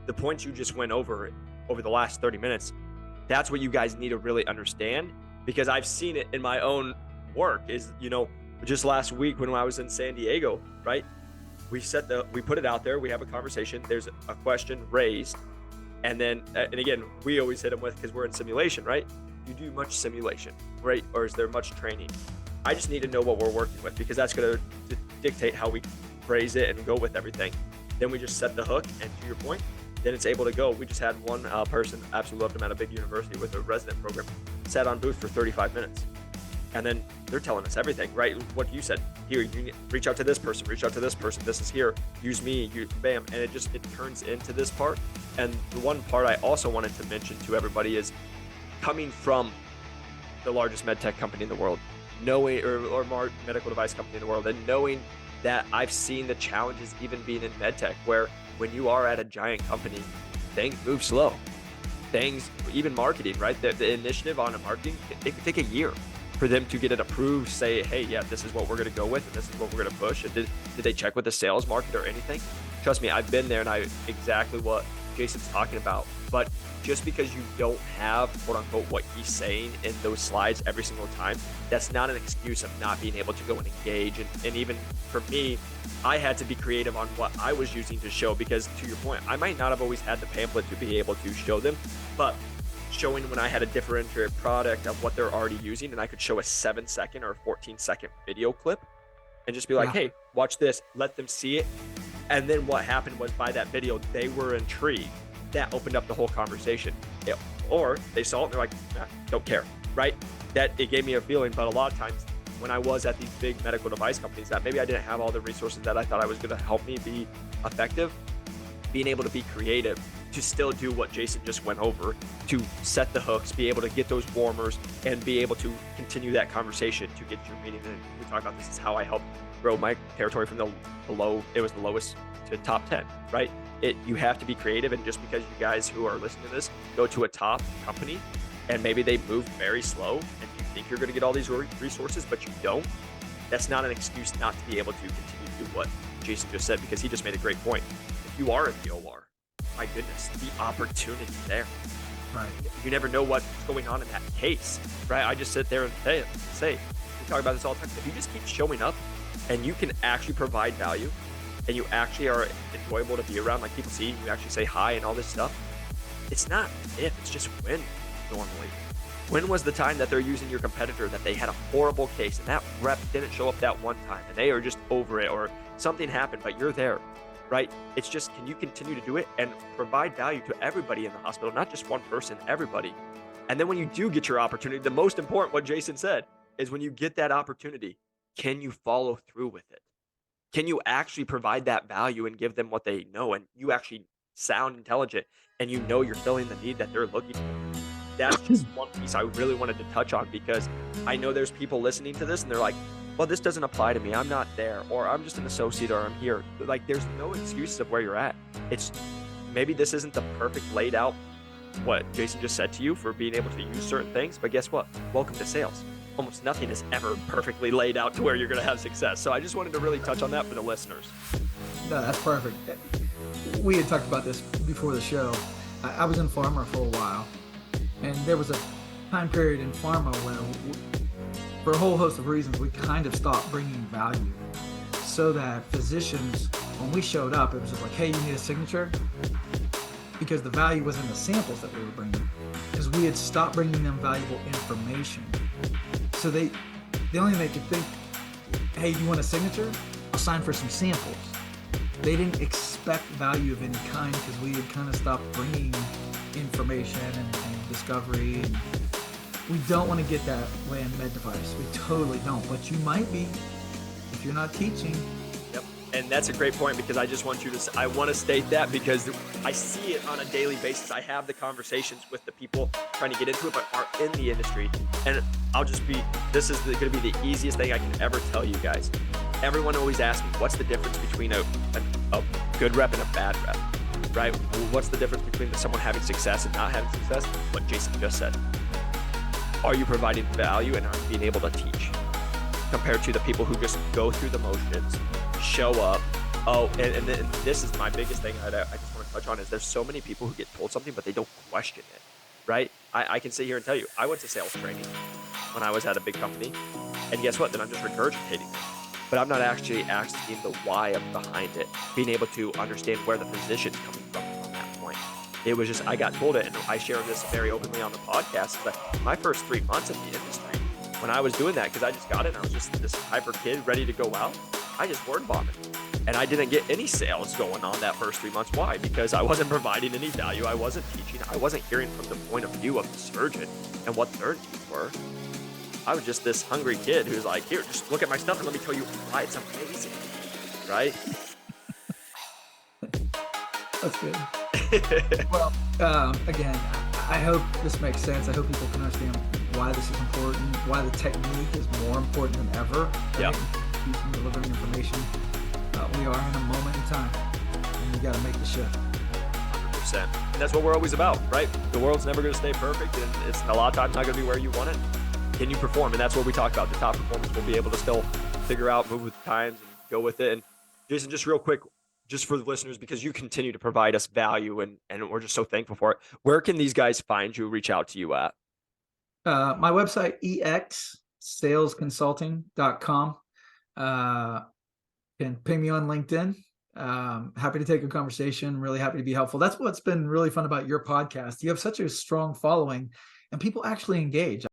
the points you just went over the last 30 minutes, that's what you guys need to really understand, because I've seen it in my own work is, just last week when I was in San Diego, right? We put it out there, we have a conversation, there's a question raised. And then, and again, we always hit them with, because we're in simulation, right? You do much simulation, right? Or is there much training? I just need to know what we're working with, because that's going to dictate how we phrase it and go with everything. Then we just set the hook, and to your point, then it's able to go. We just had one person, absolutely loved him, at a big university with a resident program, sat on booth for 35 minutes. And then they're telling us everything, right? What you said, here, you reach out to this person, this is here, use me, bam. And it turns into this part. And the one part I also wanted to mention to everybody is coming from the largest med tech company in the world, knowing, or medical device company in the world, and knowing that I've seen the challenges even being in med tech, where when you are at a giant company, things move slow. Things, even marketing, right? The initiative on a marketing, it could take a year for them to get it approved, say, hey, yeah, this is what we're going to go with, and this is what we're going to push. And did they check with the sales market or anything? Trust me, I've been there, and I exactly what Jason's talking about. But just because you don't have, quote unquote, what he's saying in those slides every single time, that's not an excuse of not being able to go and engage. And even for me, I had to be creative on what I was using to show, because to your point, I might not have always had the pamphlet to be able to show them, but showing when I had a differentiated product of what they're already using, and I could show a 7-second or 14-second video clip and just be like, hey, watch this, let them see it. And then what happened was, by that video, they were intrigued. That opened up the whole conversation. Or they saw it and they're like, don't care, right? That it gave me a feeling. But a lot of times when I was at these big medical device companies, that maybe I didn't have all the resources that I thought I was going to help me be effective, being able to be creative, to still do what Jason just went over, to set the hooks, be able to get those warmers, and be able to continue that conversation to get your meeting. And we talk about this is how I helped grow my territory from the low, it was the lowest, to top 10, right? You have to be creative. And just because you guys who are listening to this go to a top company and maybe they move very slow and you think you're going to get all these resources, but you don't, that's not an excuse not to be able to continue to do what Jason just said, because he just made a great point. If you are in the OR, my goodness, the opportunity there. Right. You never know what's going on in that case, right? I just sit there and say, we talk about this all the time. If you just keep showing up and you can actually provide value, and you actually are enjoyable to be around, like people see you actually say hi and all this stuff, it's not if, it's just when. Normally, when was the time that they're using your competitor that they had a horrible case and that rep didn't show up that one time and they are just over it, or something happened but you're there, right? It's just, can you continue to do it and provide value to everybody in the hospital, not just one person, everybody. And then when you do get your opportunity, the most important, what Jason said, is when you get that opportunity, can you follow through with it? Can you actually provide that value and give them what they know, and you actually sound intelligent and you're filling the need that they're looking for? That's just one piece I really wanted to touch on, because I know there's people listening to this and they're like, well, this doesn't apply to me. I'm not there, or I'm just an associate, or I'm here. Like, there's no excuses of where you're at. It's maybe this isn't the perfect laid out, what Jason just said to you, for being able to use certain things, but guess what? Welcome to sales. Almost nothing is ever perfectly laid out to where you're going to have success. So I just wanted to really touch on that for the listeners. No, that's perfect. We had talked about this before the show. I was in pharma for a while, and there was a time period in pharma when, for a whole host of reasons, we kind of stopped bringing value, so that physicians, when we showed up, it was just like, hey, you need a signature? Because the value was in the samples that we were bringing, because we had stopped bringing them valuable information. So the only thing they could think, hey, you want a signature? I'll sign for some samples. They didn't expect value of any kind, because we had kind of stopped bringing information and discovery. And we don't want to get that way in med device. We totally don't. But you might be, if you're not teaching. Yep. And that's a great point, because I just want I want to state that, because I see it on a daily basis. I have the conversations with the people trying to get into it, but aren't in the industry. And this is going to be the easiest thing I can ever tell you guys. Everyone always asks me, what's the difference between a good rep and a bad rep, right? What's the difference between someone having success and not having success? What Jason just said. Are you providing value, and are you being able to teach? Compared to the people who just go through the motions, show up. Oh, and this is my biggest thing I just want to to touch on is there's so many people who get told something, but they don't question it, right? I can sit here and tell you, I went to sales training when I was at a big company, and guess what? Then I'm just regurgitating it. But I'm not actually asking the why behind it, being able to understand where the position's coming from that point. It was just, I got told it, and I share this very openly on the podcast, but my first 3 months in the industry, when I was doing that, because I just got it, and I was just this hyper kid ready to go out, I just word vomited. And I didn't get any sales going on that first 3 months. Why? Because I wasn't providing any value. I wasn't teaching. I wasn't hearing from the point of view of the surgeon and what their needs were. I was just this hungry kid who's like, here, just look at my stuff and let me tell you why it's amazing, right? That's good. Well, again, I hope this makes sense. I hope people can understand why this is important, why the technique is more important than ever. Right? Yeah. Teaching, delivering information. We are in a moment in time, and you got to make the shift. 100%. And that's what we're always about, right? The world's never going to stay perfect, and it's a lot of times not going to be where you want it. Can you perform? And that's what we talk about. The top performers will be able to still figure out, move with the times, and go with it. And Jason, just real quick, just for the listeners, because you continue to provide us value, and we're just so thankful for it. Where can these guys find you, reach out to you at? My website, exsalesconsulting.com. Can ping me on LinkedIn. Happy to take a conversation. Really happy to be helpful. That's what's been really fun about your podcast. You have such a strong following, and people actually engage.